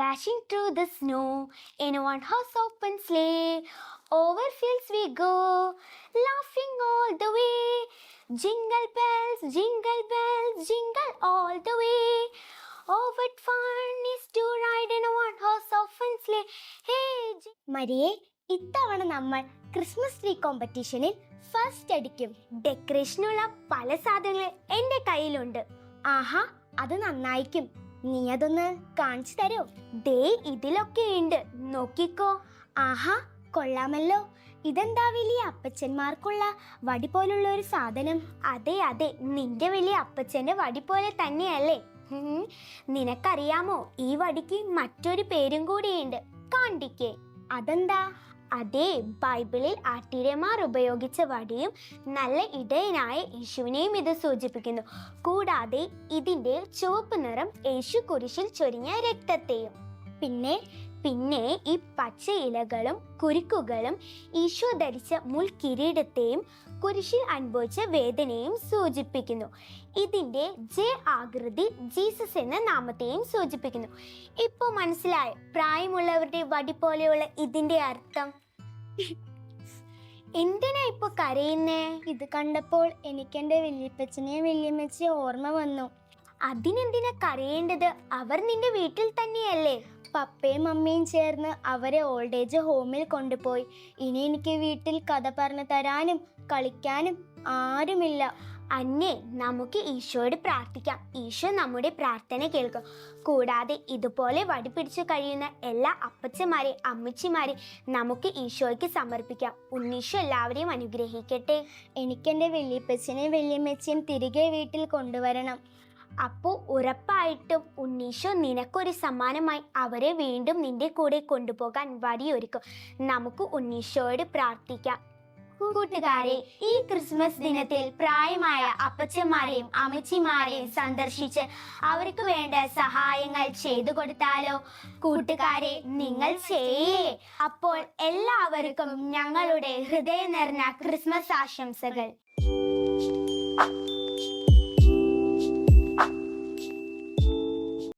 dashing through the snow in one horse open sleigh. Over fields we go, laughing all the way. Jingle bells, jingle all the way. Oh, what fun is to ride in a one horse open sleigh. Hey, മരിയെ, ഇത്തവണ നമ്മൾ Christmas tree കോമ്പറ്റീഷനിൽ first അടിക്കും. ഡെക്കറേഷനുള്ള പല സാധനങ്ങൾ എൻ്റെ കയ്യിലുണ്ട്. ആഹാ, അത് നന്നായിരിക്കും. നീ അതൊന്ന് കാണിച്ചു തരോ? ദേ ഇതിലൊക്കെ ഉണ്ട്, നോക്കിക്കോ. ആഹാ, കൊള്ളാമല്ലോ. ഇതെന്താ വലിയ അപ്പച്ചന്മാർക്കുള്ള വടി പോലുള്ള ഒരു സാധനം? അതെ അതെ, നിന്റെ വലിയ അപ്പച്ചന്റെ വടി പോലെ തന്നെയല്ലേ. നിനക്കറിയാമോ, ഈ വടിക്ക് മറ്റൊരു പേരും കൂടിയുണ്ട്. കാണ്ടിക്കേ. അതെന്താ? അതെ, ബൈബിളിൽ ആട്ടിടയന്മാർ ഉപയോഗിച്ച വടിയും നല്ല ഇടയനായ യേശുവിനെയും ഇത് സൂചിപ്പിക്കുന്നു. കൂടാതെ ഇതിന്റെ ചുവപ്പ് നിറം യേശു കുരിശിൽ ചൊരിഞ്ഞ രക്തത്തെയും. പിന്നെ ഈ പച്ച ഇലകളും കുരുക്കുകളും ഈശോ ധരിച്ച മുൾ കിരീടത്തെയും കുരിശിൽ അനുഭവിച്ച വേദനയും സൂചിപ്പിക്കുന്നു. ഇതിന്റെ ജെ ആകൃതി ജീസസ് എന്ന നാമത്തെയും സൂചിപ്പിക്കുന്നു. ഇപ്പൊ മനസ്സിലായോ പ്രായമുള്ളവരുടെ വടി പോലെയുള്ള ഇതിന്റെ അർത്ഥം? എന്തിനാ ഇപ്പൊ കരയുന്നേ? ഇത് കണ്ടപ്പോൾ എനിക്കെന്റെ വല്യപ്പച്ചനെയും വല്യമ്മച്ചയും ഓർമ്മ വന്നു. അതിനെന്തിനാ കരയേണ്ടത്? അവർ നിന്റെ വീട്ടിൽ തന്നെയല്ലേ. പപ്പയും മമ്മിയും ചേർന്ന് അവരെ ഓൾഡ് ഏജ് ഹോമിൽ കൊണ്ടുപോയി. ഇനി എനിക്ക് വീട്ടിൽ കഥ പറഞ്ഞു തരാനും കളിക്കാനും ആരുമില്ല. അന്നേ, നമുക്ക് ഈശോയോട് പ്രാർത്ഥിക്കാം. ഈശോ നമ്മുടെ പ്രാർത്ഥന കേൾക്കും. കൂടാതെ ഇതുപോലെ വടി പിടിച്ചു കഴിയുന്ന എല്ലാ അപ്പച്ചമാരെയും അമ്മച്ചിമാരെയും നമുക്ക് ഈശോയ്ക്ക് സമർപ്പിക്കാം. ഉണ്ണീശോ എല്ലാവരെയും അനുഗ്രഹിക്കട്ടെ. എനിക്കെൻ്റെ വല്യപ്പച്ചനെയും വല്യമ്മച്ചയും തിരികെ വീട്ടിൽ കൊണ്ടുവരണം. അപ്പോൾ ഉറപ്പായിട്ടും ഉണ്ണീശോ നിനക്കൊരു സമ്മാനമായി അവരെ വീണ്ടും നിന്റെ കൂടെ കൊണ്ടുപോകാൻ വഴിയൊരുക്കും. നമുക്ക് ഉണ്ണീശോയോട് പ്രാർത്ഥിക്കാം. കൂട്ടുകാരെ, ഈ ക്രിസ്മസ് ദിനത്തിൽ പ്രായമായ അപ്പച്ചന്മാരെയും അമ്മച്ചിമാരെയും സന്ദർശിച്ച് അവർക്ക് വേണ്ട സഹായങ്ങൾ ചെയ്തു കൊടുത്താലോ? കൂട്ടുകാരെ, നിങ്ങൾ ചെയ്യേ. അപ്പോൾ എല്ലാവർക്കും ഞങ്ങളുടെ ഹൃദയം നിറഞ്ഞ ക്രിസ്മസ് ആശംസകൾ.